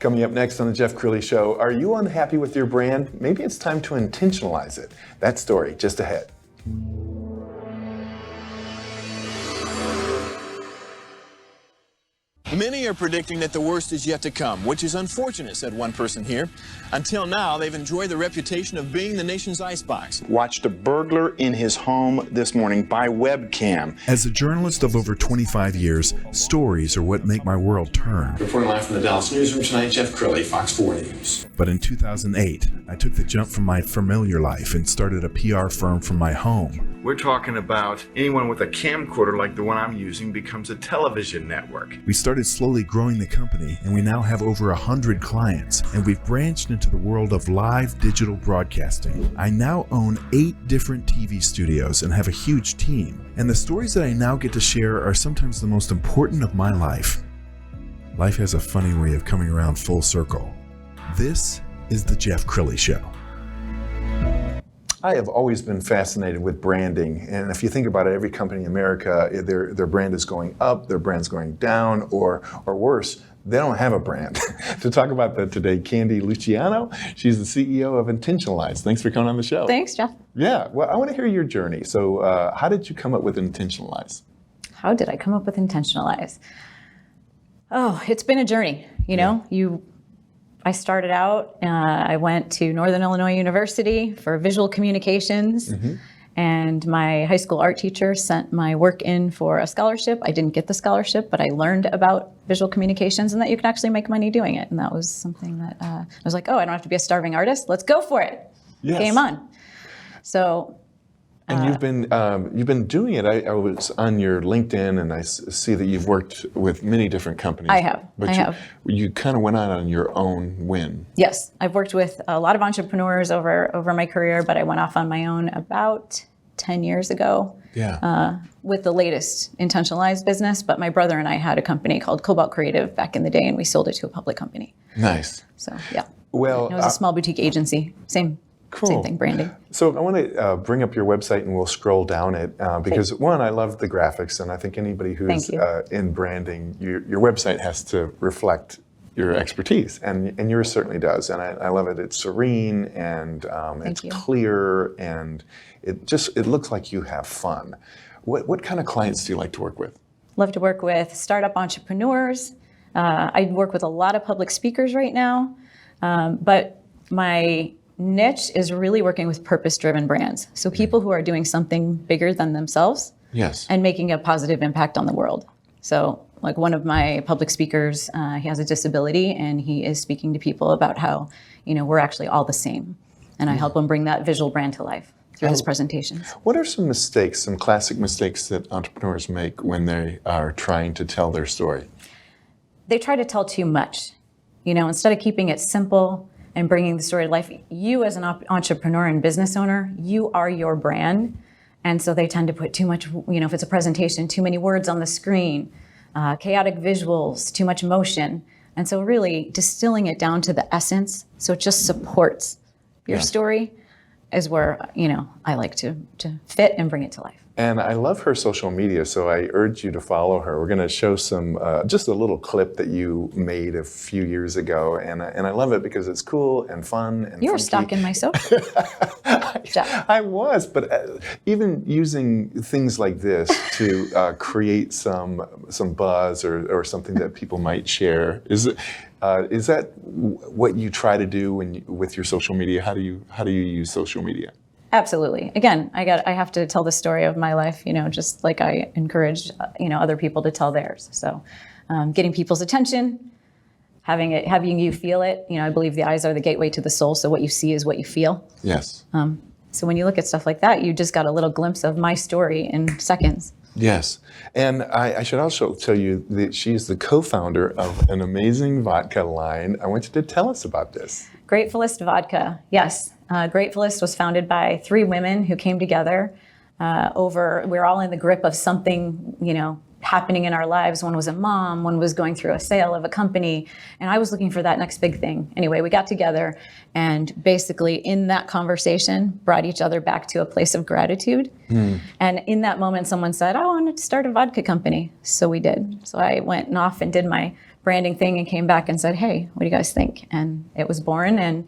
Coming up next on the Jeff Crilley Show, are you unhappy with your brand? Maybe it's time to intentionalize it. That story just ahead. Many are predicting that the worst is yet to come, which is unfortunate, said one person here. Until now, they've enjoyed the reputation of being the nation's icebox. Watched a burglar in his home this morning by webcam. As a journalist of over 25 years, stories are what make my world turn. Reporting live from the Dallas newsroom tonight, Jeff Crilley, Fox 4 News. But in 2008, I took the jump from my familiar life and started a PR firm from my home. We're talking about anyone with a camcorder like the one I'm using becomes a television network. We started slowly growing the company, and we now have over 100 clients, and we've branched into the world of live digital broadcasting. I now own 8 different TV studios and have a huge team, and the stories that I now get to share are sometimes the most important of my life. Life has a funny way of coming around full circle. This is the Jeff Crilley Show. I have always been fascinated with branding, and if you think about it, every company in America, their brand is going up, their brand's going down, or worse, they don't have a brand. To talk about that today, Candi Luciano, she's the CEO of Intentionalyze. Thanks for coming on the show. Thanks, Jeff. Yeah, well, I want to hear your journey. So how did you come up with Intentionalyze? How did I come up with Intentionalyze? Oh, it's been a journey, you know. I started out, I went to Northern Illinois University for visual communications, and my high school art teacher sent my work in for a scholarship. I didn't get the scholarship, but I learned about visual communications and that you can actually make money doing it. And that was something that I was like, oh, I don't have to be a starving artist. Let's go for it. Yes. Game on. So. And you've been doing it. I was on your LinkedIn, and I see that you've worked with many different companies. I have. But you kind of went out on your own whim. Yes, I've worked with a lot of entrepreneurs over my career, but I went off on my own about 10 years ago. Yeah. With the latest Intentionalyze business, but my brother and I had a company called Cobalt Creative back in the day, and we sold it to a public company. Nice. So yeah. Well, it was a small boutique agency. Same thing, branding. So I want to bring up your website, and we'll scroll down it because one, I love the graphics, and I think anybody who's in branding, your website has to reflect your expertise, and yours certainly does. And I love it. It's serene, and it's clear, and it looks like you have fun. What kind of clients do you like to work with? Love to work with startup entrepreneurs. I work with a lot of public speakers right now, but my niche is really working with purpose-driven brands. So people who are doing something bigger than themselves, and making a positive impact on the world. So like one of my public speakers, he has a disability, and he is speaking to people about how, we're actually all the same. And I help him bring that visual brand to life through his presentations. What are some classic mistakes that entrepreneurs make when they are trying to tell their story? They try to tell too much. Instead of keeping it simple and bringing the story to life, you as an entrepreneur and business owner, you are your brand. And so they tend to put too much, if it's a presentation, too many words on the screen, chaotic visuals, too much motion. And so really distilling it down to the essence, so it just supports your story, is where, I like to fit and bring it to life. And I love her social media, so I urge you to follow her. We're going to show some, just a little clip that you made a few years ago, and I love it because it's cool and fun and You were funky. stalking my social. I was, but even using things like this to create some buzz or something that people might share, is that what you try to do with your social media? How do you use social media? Absolutely. Again, I have to tell the story of my life, just like I encourage, other people to tell theirs. So, getting people's attention, having you feel it. I believe the eyes are the gateway to the soul. So what you see is what you feel. Yes. So when you look at stuff like that, you just got a little glimpse of my story in seconds. Yes. And I should also tell you that she's the co-founder of an amazing vodka line. I want you to tell us about this. Gratefulest Vodka. Yes. Gratefulest was founded by 3 women who came together we're all in the grip of something, happening in our lives. One was a mom, one was going through a sale of a company, and I was looking for that next big thing. Anyway, we got together and basically in that conversation brought each other back to a place of gratitude. And in that moment, someone said, I wanted to start a vodka company. So we did. So I went off and did my branding thing and came back and said, hey, what do you guys think? And it was born. And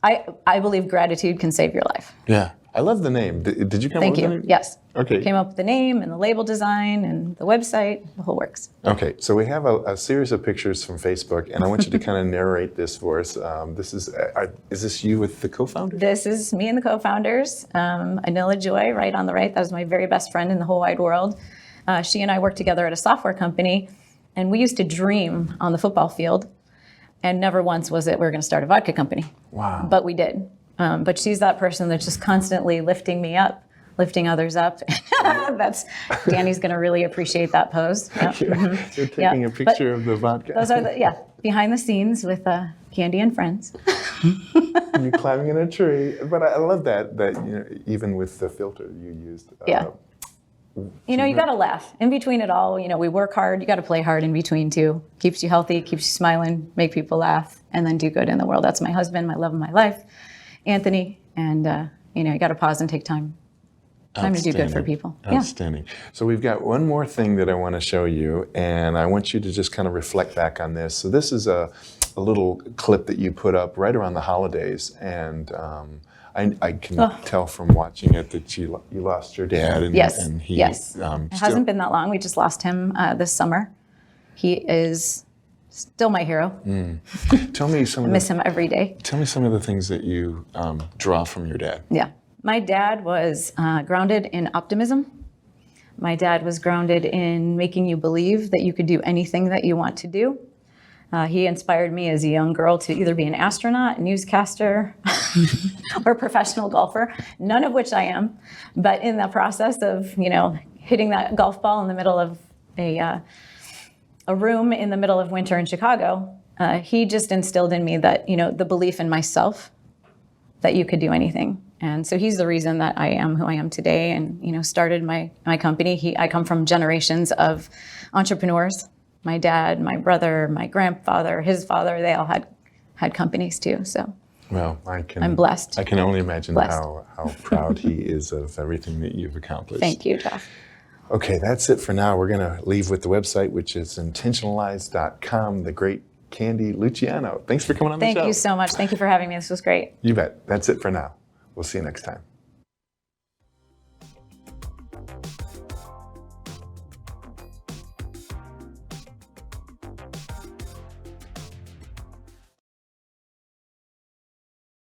I believe gratitude can save your life. Yeah. I love the name. Did you come Thank up with you. the name? Yes. Okay. Came up with the name and the label design and the website, the whole works. Okay, so we have a series of pictures from Facebook, and I want you to kind of narrate this for us. Is this you with the co-founder? This is me and the co-founders. Anila Joy, right on the right. That was my very best friend in the whole wide world. She and I worked together at a software company, and we used to dream on the football field, and never once was it we were going to start a vodka company. Wow. But we did. But she's that person that's just constantly lifting me up, lifting others up. Danny's going to really appreciate that pose. Yep. You're taking a picture of the vodka. Those are behind the scenes with Candi and friends. You climbing in a tree, but I love that even with the filter you used. You got to laugh in between it all. We work hard. You got to play hard in between too. Keeps you healthy, keeps you smiling, make people laugh, and then do good in the world. That's my husband, my love of my life, Anthony. And you got to pause and take time to do good for people. Outstanding. So we've got one more thing that I want to show you, and I want you to just kind of reflect back on this. So this is a little clip that you put up right around the holidays, and I can tell from watching it that you lost your dad. And, yes. And he, yes. It hasn't been that long. We just lost him this summer. He is still my hero. Tell me some. Miss him every day. Tell me some of the things that you draw from your dad. Yeah. My dad was grounded in optimism. My dad was grounded in making you believe that you could do anything that you want to do. He inspired me as a young girl to either be an astronaut, newscaster, or a professional golfer, none of which I am. But in the process of, hitting that golf ball in the middle of a room in the middle of winter in Chicago, he just instilled in me that, the belief in myself, that you could do anything. And so he's the reason that I am who I am today and, started my company. I come from generations of entrepreneurs. My dad, my brother, my grandfather, his father, they all had companies too. So well, I'm blessed. I can only imagine how proud he is of everything that you've accomplished. Thank you, Jeff. Okay, that's it for now. We're going to leave with the website, which is intentionalyze.com, the great Candi Luciano. Thanks for coming on the show. Thank you so much. Thank you for having me. This was great. You bet. That's it for now. We'll see you next time.